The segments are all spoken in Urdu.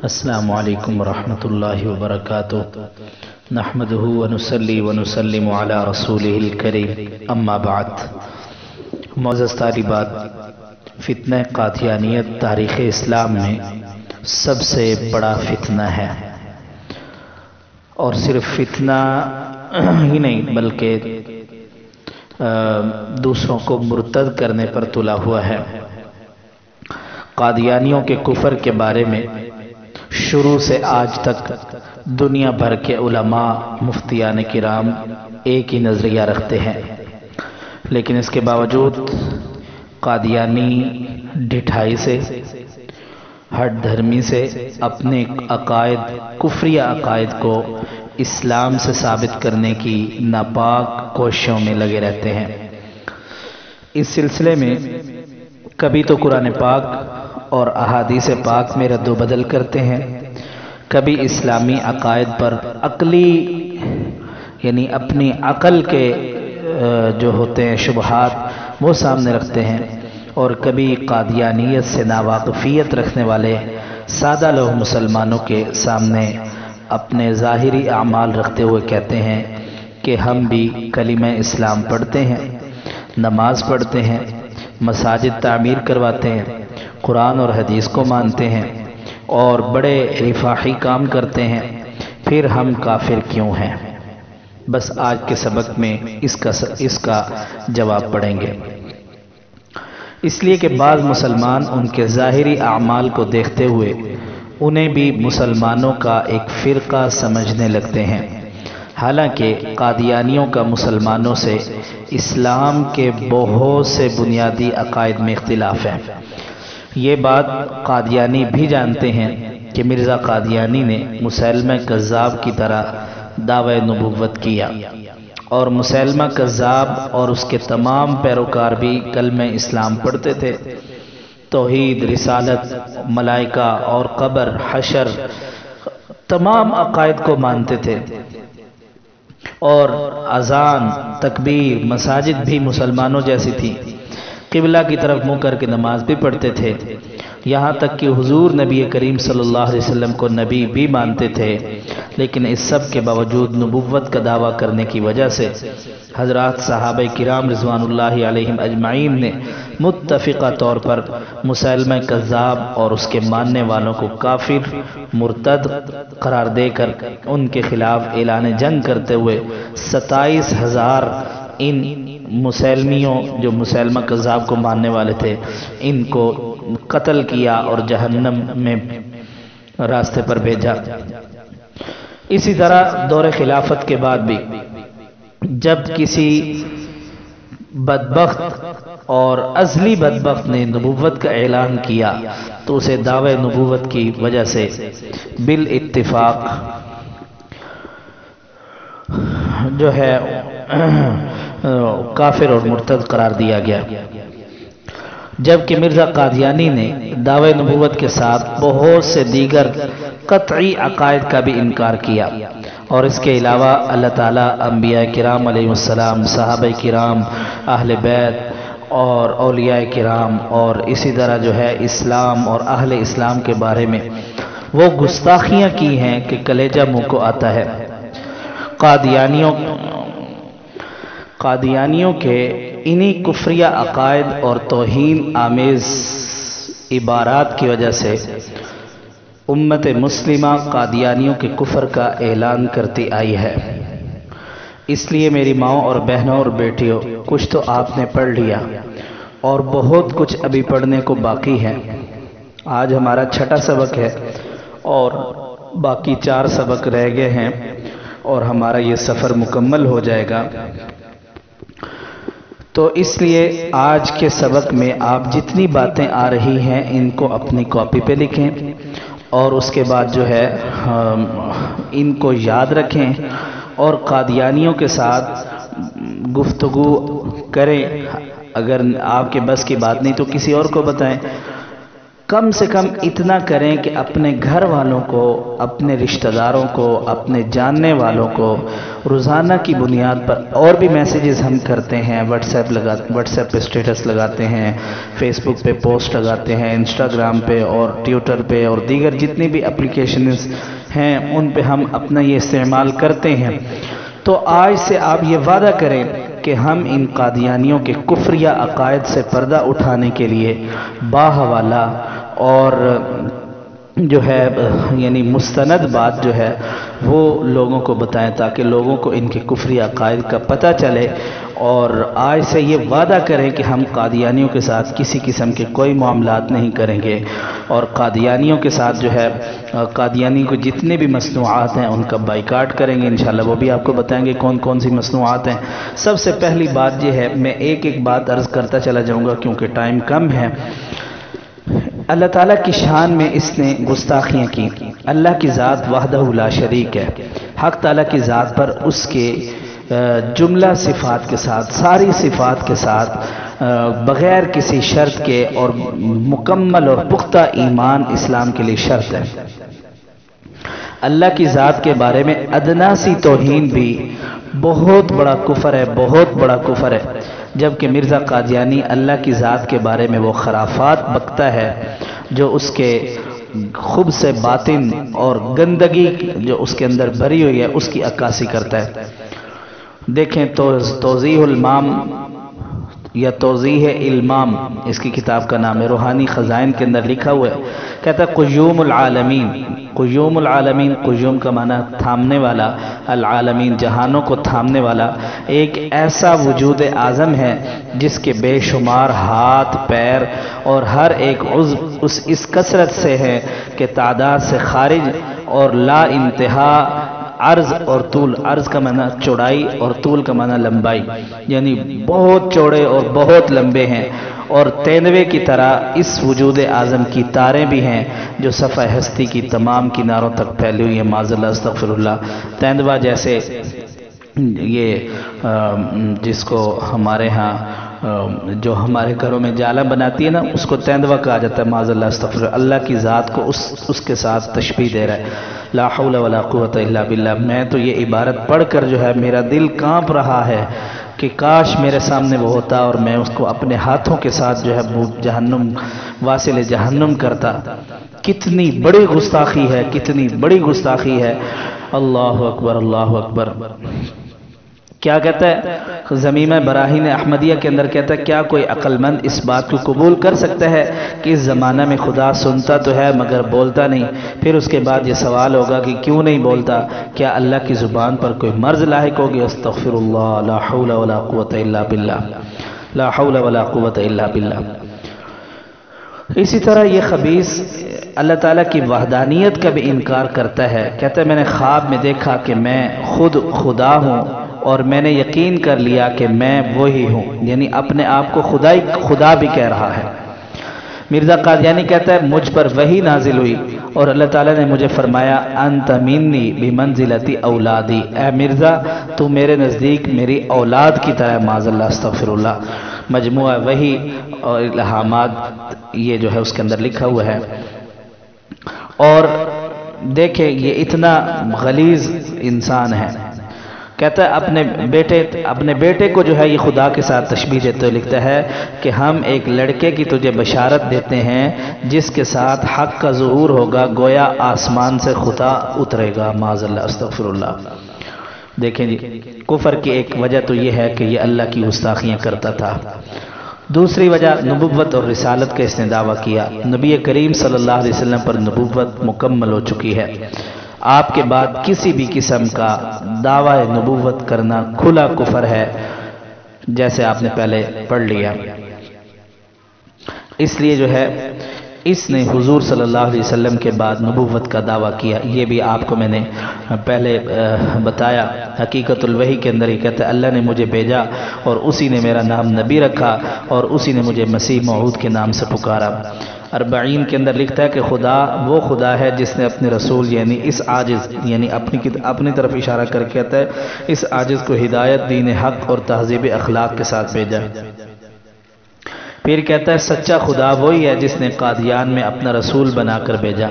السلام علیکم ورحمۃ اللہ وبرکاتہ نحمدہ ونصلی ونسلم علی رسولہ الکریم اما بعد۔ معزز طالبات، فتنہ قادیانیت تاریخ اسلام میں سب سے بڑا فتنہ ہے، اور صرف فتنہ ہی نہیں بلکہ دوسروں کو مرتد کرنے پر تلا ہوا ہے۔ قادیانیوں کے کفر کے بارے میں شروع سے آج تک دنیا بھر کے علماء مفتیان کرام ایک ہی نظریہ رکھتے ہیں، لیکن اس کے باوجود قادیانی ڈھٹائی سے، ہٹ دھرمی سے اپنے عقائد، کفریہ عقائد کو اسلام سے ثابت کرنے کی ناپاک کوششوں میں لگے رہتے ہیں۔ اس سلسلے میں کبھی تو قرآن پاک اور احادیث پاک میں رد و بدل کرتے ہیں، کبھی اسلامی عقائد پر عقلی یعنی اپنی عقل کے جو ہوتے ہیں شبہات وہ سامنے رکھتے ہیں، اور کبھی قادیانیت سے ناواقفیت رکھنے والے سادہ لوگ مسلمانوں کے سامنے اپنے ظاہری اعمال رکھتے ہوئے کہتے ہیں کہ ہم بھی کلمہ اسلام پڑھتے ہیں، نماز پڑھتے ہیں، مساجد تعمیر کرواتے ہیں، قرآن اور حدیث کو مانتے ہیں اور بڑے رفاہی کام کرتے ہیں، پھر ہم کافر کیوں ہیں؟ بس آج کے سبق میں اس کا جواب پڑھیں گے۔ اس لیے کہ بعض مسلمان ان کے ظاہری اعمال کو دیکھتے ہوئے انہیں بھی مسلمانوں کا ایک فرقہ سمجھنے لگتے ہیں، حالانکہ قادیانیوں کا مسلمانوں سے اسلام کے بہت سے بنیادی عقائد میں اختلاف ہے۔ یہ بات قادیانی بھی جانتے ہیں کہ مرزا قادیانی نے مسیلمہ کذاب کی طرح دعوی نبوت کیا، اور مسیلمہ کذاب اور اس کے تمام پیروکار بھی کلمہ اسلام پڑھتے تھے، توحید، رسالت، ملائکہ اور قبر، حشر، تمام عقائد کو مانتے تھے، اور اذان، تکبیر، مساجد بھی مسلمانوں جیسی تھی، قبلہ کی طرف منہ کر کے نماز بھی پڑھتے تھے، یہاں تک کہ حضور نبی کریم صلی اللہ علیہ وسلم کو نبی بھی مانتے تھے۔ لیکن اس سب کے باوجود نبوت کا دعویٰ کرنے کی وجہ سے حضرات صحابہ کرام رضوان اللہ علیہم اجمعین نے متفقہ طور پر مسیلمہ کذاب اور اس کے ماننے والوں کو کافر، مرتد قرار دے کر ان کے خلاف اعلان جنگ کرتے ہوئے 27,000 ان مسلمیوں جو مسیلمہ کذاب کو ماننے والے تھے ان کو قتل کیا اور جہنم میں راستے پر بھیجا۔ اسی طرح دور خلافت کے بعد بھی جب کسی بدبخت اور ازلی بدبخت نے نبوت کا اعلان کیا تو اسے دعوی نبوت کی وجہ سے بالاتفاق جو ہے کافر اور مرتد قرار دیا گیا، جبکہ مرزا قادیانی نے دعوی نبوت کے ساتھ بہت سے دیگر قطعی عقائد کا بھی انکار کیا، اور اس کے علاوہ اللہ تعالیٰ انبیاء کرام علیہ السلام، صحابہ کرام، اہل بیت اور اولیاء کرام، اور اسی طرح جو ہے اسلام اور اہل اسلام کے بارے میں وہ گستاخیاں کی ہیں کہ کلیجہ منہ کو آتا ہے۔ قادیانیوں کے انہی کفریہ عقائد اور توہین آمیز عبارات کی وجہ سے امت مسلمہ قادیانیوں کے کفر کا اعلان کرتی آئی ہے۔ اس لیے میری ماؤں اور بہنوں اور بیٹیوں، کچھ تو آپ نے پڑھ لیا اور بہت کچھ ابھی پڑھنے کو باقی ہے۔ آج ہمارا 6واں سبق ہے اور باقی 4 سبق رہ گئے ہیں، اور ہمارا یہ سفر مکمل ہو جائے گا۔ تو اس لیے آج کے سبق میں آپ جتنی باتیں آ رہی ہیں ان کو اپنی کاپی پہ لکھیں، اور اس کے بعد جو ہے ان کو یاد رکھیں، اور قادیانیوں کے ساتھ گفتگو کریں۔ اگر آپ کے بس کی بات نہیں تو کسی اور کو بتائیں، کم سے کم اتنا کریں کہ اپنے گھر والوں کو، اپنے رشتہ داروں کو، اپنے جاننے والوں کو روزانہ کی بنیاد پر، اور بھی میسیجز ہم کرتے ہیں، واٹس ایپ پہ اسٹیٹس لگاتے ہیں، فیس بک پہ پوسٹ لگاتے ہیں، انسٹاگرام پہ اور ٹویٹر پہ اور دیگر جتنی بھی اپلیکیشنز ہیں ان پہ ہم اپنا یہ استعمال کرتے ہیں. تو آج سے آپ یہ وعدہ کریں کہ ہم ان قادیانیوں کے کفریہ عقائد سے پردہ اٹھانے کے لیے باحوالہ اور جو ہے یعنی مستند بات جو ہے وہ لوگوں کو بتائیں، تاکہ لوگوں کو ان کے کفری عقائد کا پتہ چلے. اور آج سے یہ وعدہ کریں کہ ہم قادیانیوں کے ساتھ کسی قسم کے کوئی معاملات نہیں کریں گے، اور قادیانیوں کے ساتھ جو ہے قادیانی کو جتنے بھی مصنوعات ہیں ان کا بائیکاٹ کریں گے انشاءاللہ. وہ بھی آپ کو بتائیں گے کون کون سی مصنوعات ہیں. سب سے پہلی بات یہ ہے، میں ایک ایک بات عرض کرتا چلا جاؤں گا کیونکہ ٹائم کم ہے. اللہ تعالیٰ کی شان میں اس نے گستاخیاں کی. اللہ کی ذات وحدہ لا شریک ہے. حق تعالیٰ کی ذات پر اس کے جملہ صفات کے ساتھ، ساری صفات کے ساتھ بغیر کسی شرط کے اور مکمل اور پختہ ایمان اسلام کے لیے شرط ہے. اللہ کی ذات کے بارے میں ادنا سی توہین بھی بہت بڑا کفر ہے، بہت بڑا کفر ہے. جبکہ مرزا قادیانی اللہ کی ذات کے بارے میں وہ خرافات بکتا ہے جو اس کے خبث سے باطن اور گندگی جو اس کے اندر بھری ہوئی ہے اس کی عکاسی کرتا ہے. دیکھیں توضیح المام یا توضیح المام اس کی کتاب کا نام ہے، روحانی خزائن کے اندر لکھا ہوا ہے. کہتا ہے قیوم العالمین. قیوم العالمین، قیوم کا معنی تھامنے والا، العالمین جہانوں کو تھامنے والا ایک ایسا وجود اعظم ہے جس کے بے شمار ہاتھ، پیر اور ہر ایک عضو اس کثرت سے ہے کہ تعداد سے خارج اور لا انتہا عرض اور طول. عرض کا معنی چوڑائی اور طول کا معنی لمبائی، یعنی بہت چوڑے اور بہت لمبے ہیں. اور تیندوے کی طرح اس وجود اعظم کی تاریں بھی ہیں جو صفحہ ہستی کی تمام کناروں تک پھیلی ہوئی ہیں. معاذ اللہ، استغفر اللہ. تیندوا جیسے یہ جس کو ہمارے ہاں جو ہمارے گھروں میں جالا بناتی ہے نا، اس کو تیندوا کہا جاتا ہے. معاذ اللہ، استغفر اللہ. اللہ کی ذات کو اس کے ساتھ تشبیہ دے رہا ہے. لا حول ولا قوت الا باللہ. میں تو یہ عبارت پڑھ کر جو ہے میرا دل کانپ رہا ہے کہ کاش میرے سامنے وہ ہوتا اور میں اس کو اپنے ہاتھوں کے ساتھ جو ہے جہنم واصل جہنم کرتا. کتنی بڑی گستاخی ہے، کتنی بڑی گستاخی ہے. اللہ اکبر، اللہ اکبر. کیا کہتا ہے ضمیمہ براہین احمدیہ کے اندر؟ کہتا ہے کیا کوئی عقل مند اس بات کو قبول کر سکتا ہے کہ اس زمانہ میں خدا سنتا تو ہے مگر بولتا نہیں؟ پھر اس کے بعد یہ سوال ہوگا کہ کیوں نہیں بولتا؟ کیا اللہ کی زبان پر کوئی مرض لاحق ہوگی؟ استغفر اللہ. لا حول ولا قوت الا باللہ. لا حول ولا قوت الا باللہ. اسی طرح یہ خبیث اللہ تعالیٰ کی وحدانیت کا بھی انکار کرتا ہے. کہتا ہے میں نے خواب میں دیکھا کہ میں خود خدا ہوں اور میں نے یقین کر لیا کہ میں وہی ہوں، یعنی اپنے آپ کو خدا بھی کہہ رہا ہے. مرزا قادیانی کہتا ہے مجھ پر وحی نازل ہوئی اور اللہ تعالیٰ نے مجھے فرمایا انت منی بمنزلتی اولادی. اے مرزا تو میرے نزدیک میری اولاد کی طرح. معاذ اللہ، استغفر اللہ. مجموعہ وحی اور الہامات یہ جو ہے اس کے اندر لکھا ہوا ہے. اور دیکھیں یہ اتنا غلیظ انسان ہے. کہتا ہے اپنے بیٹے کو جو ہے یہ خدا کے ساتھ تشبیہ دیتے ہوئے لکھتا ہے کہ ہم ایک لڑکے کی تجھے بشارت دیتے ہیں جس کے ساتھ حق کا ظہور ہوگا، گویا آسمان سے خدا اترے گا. معاذ اللہ، استغفر اللہ. دیکھیں جی، کفر کی ایک وجہ تو یہ ہے کہ یہ اللہ کی گستاخیاں کرتا تھا. دوسری وجہ نبوت اور رسالت کا اس نے دعویٰ کیا. نبی کریم صلی اللہ علیہ وسلم پر نبوت مکمل ہو چکی ہے. آپ کے بعد کسی بھی قسم کا دعویٰ نبوت کرنا کھلا کفر ہے، جیسے آپ نے پہلے پڑھ لیا. اس لیے جو ہے اس نے حضور صلی اللہ علیہ وسلم کے بعد نبوت کا دعویٰ کیا. یہ بھی آپ کو میں نے پہلے بتایا. حقیقت الوحی کے اندر ہی کہتا ہے اللہ نے مجھے بھیجا اور اسی نے میرا نام نبی رکھا اور اسی نے مجھے مسیح موعود کے نام سے پکارا. 40 کے اندر لکھتا ہے کہ خدا وہ خدا ہے جس نے اپنے رسول یعنی اس عاجز یعنی اپنی طرف اشارہ کر کے کہتا ہے اس عاجز کو ہدایت، دین حق اور تہذیب اخلاق کے ساتھ بھیجا. پھر کہتا ہے سچا خدا وہی ہے جس نے قادیان میں اپنا رسول بنا کر بھیجا،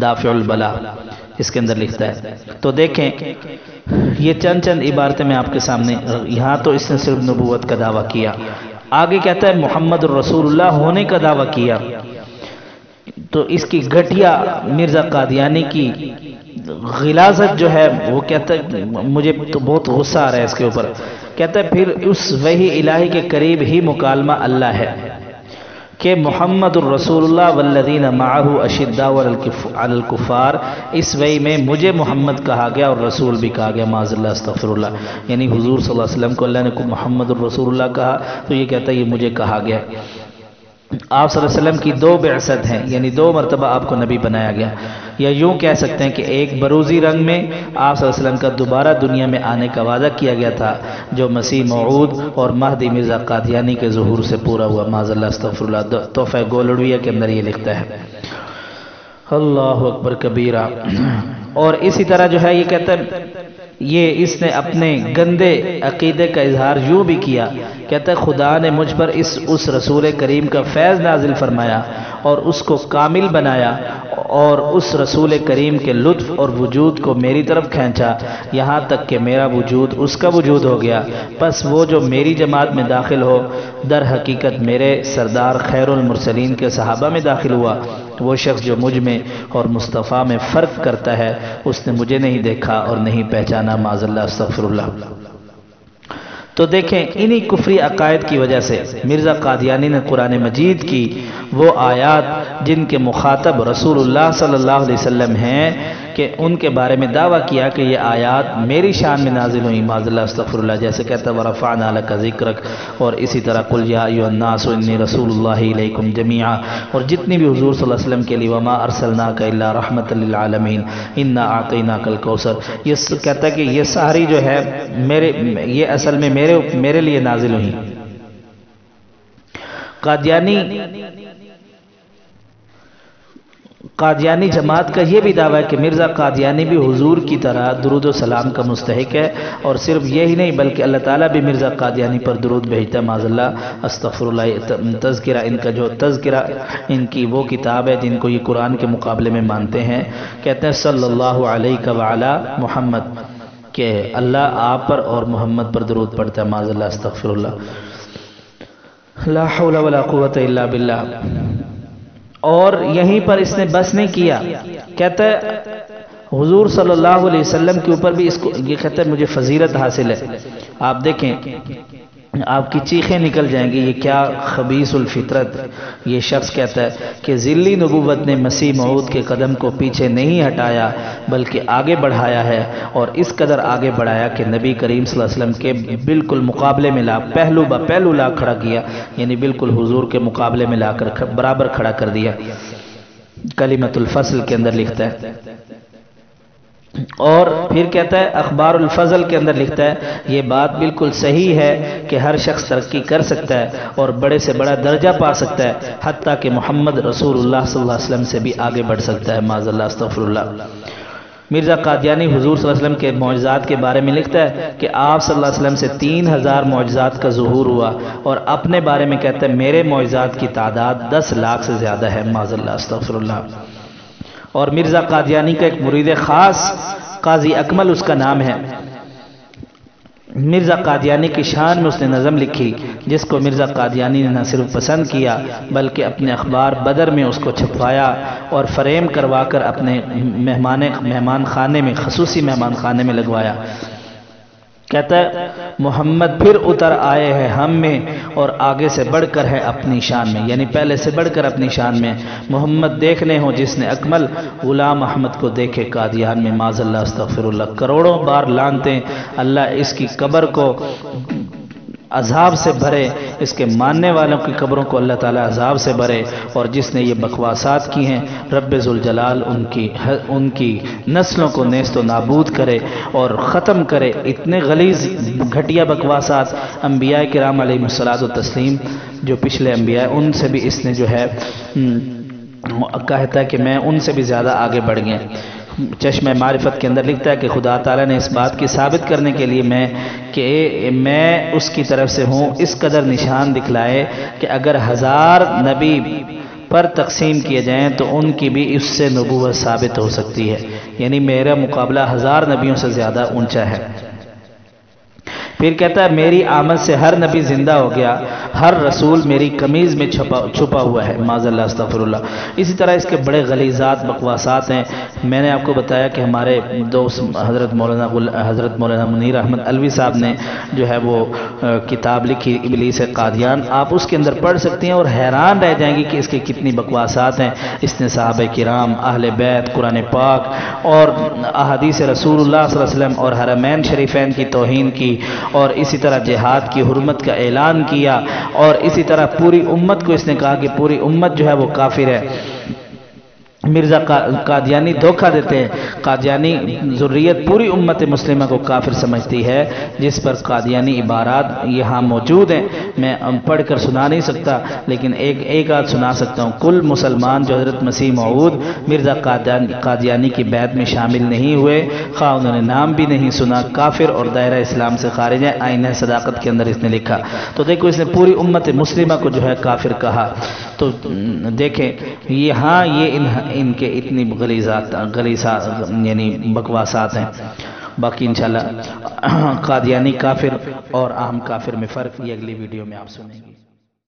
دافع البلا اس کے اندر لکھتا ہے۔ تو دیکھیں یہ چند عبارتیں میں آپ کے سامنے، یہاں تو اس نے صرف نبوت کا دعویٰ کیا، آگے کہتا ہے محمد الرسول اللہ ہونے کا دعویٰ کیا۔ تو اس کی گھٹیا مرزا قادیانی کی غلاظت جو ہے وہ کہتا ہے مجھے تو بہت غصہ آ رہا ہے اس کے اوپر، کہتا ہے پھر اس وحی الہی کے قریب ہی مکالمہ اللہ ہے کہ محمد الرسول اللہ والذین معہ اشداء علی الکفار، اس وحی میں مجھے محمد کہا گیا اور رسول بھی کہا گیا، معاذ اللہ استغفر اللہ، یعنی حضور صلی اللہ علیہ وسلم کو اللہ نے محمد الرسول اللہ کہا تو یہ کہتا ہے یہ مجھے کہا گیا۔ آپ صلی اللہ علیہ وسلم کی 2 بعثت ہیں، یعنی 2 مرتبہ آپ کو نبی بنایا گیا، یا یوں کہہ سکتے ہیں کہ ایک بروزی رنگ میں آپ صلی اللہ علیہ وسلم کا دوبارہ دنیا میں آنے کا وعدہ کیا گیا تھا جو مسیح موعود اور مہدی مرزا قادیانی کے ظہور سے پورا ہوا، معاذ اللہ استغفر اللہ۔ تحفہ گولڑویہ کے اندر یہ لکھتا ہے، اللہ اکبر کبیرہ۔ اور اسی طرح جو ہے یہ کہتا ہے یہ اس نے اپنے گندے عقیدے کا اظہار یوں بھی کیا، کہتا ہے خدا نے مجھ پر اس رسول کریم کا فیض نازل فرمایا اور اس کو کامل بنایا اور اس رسول کریم کے لطف اور وجود کو میری طرف کھینچا یہاں تک کہ میرا وجود اس کا وجود ہو گیا، پس وہ جو میری جماعت میں داخل ہو در حقیقت میرے سردار خیر المرسلین کے صحابہ میں داخل ہوا۔ وہ شخص جو مجھ میں اور مصطفیٰ میں فرق کرتا ہے اس نے مجھے نہیں دیکھا اور نہیں پہچانا، معاذ اللہ استغفر اللہ۔ تو دیکھیں انہی کفری عقائد کی وجہ سے مرزا قادیانی نے قرآن مجید کی وہ آیات جن کے مخاطب رسول اللہ صلی اللہ علیہ وسلم ہیں کہ ان کے بارے میں دعویٰ کیا کہ یہ آیات میری شان میں نازل ہوئی، معاذ اللہ استغفر اللہ، جیسے کہتا ہے وَرَفَعْنَا لَكَ ذِكْرَكَ، اور اسی طرح قُلْ یَا أَيُّهَا النَّاسُ إِنِّي رَسُولُ اللَّهِ إِلَيْكُمْ جَمِيعًا، اور جتنی بھی حضور صلی اللہ علیہ وسلم کے لیے وَمَا أَرْسَلْنَاكَ إِلَّا رَحْمَةً لِّلْعَالَمِينَ إِنَّا أَعْطَيْنَاكَ الْكَوْثَرَ، یہ کہتا ہے کہ یہ ساری جو ہے یہ اصل میں میرے لیے نازل ہوئی۔ قادیانی جماعت کا یہ بھی دعویٰ ہے کہ مرزا قادیانی بھی حضور کی طرح درود و سلام کا مستحق ہے، اور صرف یہی نہیں بلکہ اللہ تعالیٰ بھی مرزا قادیانی پر درود بھیجتا ہے، معاذ اللہ استغفر اللہ۔ تذکرہ ان کا جو تذکرہ ان کی وہ کتاب ہے جن کو یہ قرآن کے مقابلے میں مانتے ہیں، کہتے ہیں صلی اللہ علیہ وعلی محمد، کہ اللہ آپ پر اور محمد پر درود پڑھتا ہے، معاذ اللہ استغفر اللہ، لا حول ولا قوت الا باللہ۔ اور یہیں پر اس نے بس نہیں کیا، کہتا ہے حضور صلی اللہ علیہ وسلم کے اوپر بھی اس کو یہ کہتا ہے مجھے فضیلت حاصل ہے۔ آپ دیکھیں آپ کی چیخیں نکل جائیں گی، یہ کیا خبیث الفطرت یہ شخص کہتا ہے کہ ذلی نبوت نے مسیح موعود کے قدم کو پیچھے نہیں ہٹایا بلکہ آگے بڑھایا ہے، اور اس قدر آگے بڑھایا کہ نبی کریم صلی اللہ علیہ وسلم کے بالکل مقابلے میں لا پہلو با پہلو لا کھڑا کیا، یعنی بالکل حضور کے مقابلے میں لا کر برابر کھڑا کر دیا۔ کلمۃ الفصل کے اندر لکھتا ہے، اور پھر کہتا ہے اخبار الفضل کے اندر لکھتا ہے یہ بات بالکل صحیح ہے کہ ہر شخص ترقی کر سکتا ہے اور بڑے سے بڑا درجہ پا سکتا ہے، حتیٰ کہ محمد رسول اللہ صلی اللہ علیہ وسلم سے بھی آگے بڑھ سکتا ہے، معاذ اللہ استغفر اللہ۔ مرزا قادیانی حضور صلی اللہ علیہ وسلم کے معجزات کے بارے میں لکھتا ہے کہ آپ صلی اللہ علیہ وسلم سے 3000 معجزات کا ظہور ہوا، اور اپنے بارے میں کہتا ہے میرے معجزات کی تعداد 10 لاکھ سے زیادہ ہے، معاذ اللہ استغفر اللہ۔ اور مرزا قادیانی کا ایک مرید خاص قاضی اکمل اس کا نام ہے، مرزا قادیانی کی شان میں اس نے نظم لکھی جس کو مرزا قادیانی نے نہ صرف پسند کیا بلکہ اپنے اخبار بدر میں اس کو چھپوایا اور فریم کروا کر اپنے مہمان خانے میں خصوصی مہمان خانے میں لگوایا۔ کہتا ہے محمد پھر اتر آئے ہیں ہم میں اور آگے سے بڑھ کر ہے اپنی شان میں، یعنی پہلے سے بڑھ کر اپنی شان میں۔ محمد دیکھنے ہو جس نے اکمل غلام احمد کو دیکھے قادیان میں، معاذ اللہ استغفر اللہ۔ کروڑوں بار لانتے اللہ اس کی قبر کو عذاب سے بھرے، اس کے ماننے والوں کی قبروں کو اللہ تعالیٰ عذاب سے بھرے، اور جس نے یہ بکواسات کی ہیں رب ذوالجلال ان کی نسلوں کو نیست و نابود کرے اور ختم کرے۔ اتنے غلیظ گھٹیا بکواسات انبیاء کرام علیہم الصلاۃ والتسلیم جو پچھلے انبیاء ان سے بھی اس نے جو ہے کہتا ہے کہ میں ان سے بھی زیادہ آگے بڑھ گئے۔ چشمہ معرفت کے اندر لکھتا ہے کہ خدا تعالیٰ نے اس بات کی ثابت کرنے کے لیے میں اس کی طرف سے ہوں، اس قدر نشان دکھلائے کہ اگر 1000 نبی پر تقسیم کیے جائیں تو ان کی بھی اس سے نبوت ثابت ہو سکتی ہے، یعنی میرا مقابلہ 1000 نبیوں سے زیادہ اونچا ہے۔ پھر کہتا ہے میری آمد سے ہر نبی زندہ ہو گیا، ہر رسول میری قمیض میں چھپا ہوا ہے، معاذ اللہ استغفر اللہ۔ اسی طرح اس کے بڑے غلیظات بکواسات ہیں۔ میں نے آپ کو بتایا کہ ہمارے دوست حضرت مولانا منیر احمد علوی صاحب نے جو ہے وہ کتاب لکھی ابلیس قادیان، آپ اس کے اندر پڑھ سکتے ہیں اور حیران رہ جائیں گی کہ اس کے کتنی بکواسات ہیں۔ اس نے صحابہ کرام، اہل بیت، قرآن پاک اور احادیث رسول اللہ صلی اللہ علیہ وسلم اور حرمین شریفین کی توہین کی، اور اسی طرح جہاد کی حرمت کا اعلان کیا، اور اسی طرح پوری امت کو اس نے کہا کہ پوری امت جو ہے وہ کافر ہے۔ مرزا قادیانی دھوکہ دیتے ہیں، قادیانی ذریت پوری امت مسلمہ کو کافر سمجھتی ہے، جس پر قادیانی عبارات یہاں موجود ہیں، میں پڑھ کر سنا نہیں سکتا لیکن ایک آدھ سنا سکتا ہوں۔ کل مسلمان جو حضرت مسیح موعود مرزا قادیانی کی بیعت میں شامل نہیں ہوئے، خواہ انہوں نے نام بھی نہیں سنا، کافر اور دائرہ اسلام سے خارج ہیں، آئینہ صداقت کے اندر اس نے لکھا۔ تو دیکھو اس نے پوری امت مسلمہ کو جو ہے کافر کہا۔ تو دیکھیں یہاں یہ ان کے اتنی غلیظات یعنی بکواسات ہیں۔ باقی انشاءاللہ قادیانی کافر اور عام کافر میں فرق یہ اگلی ویڈیو میں آپ سنیں گے۔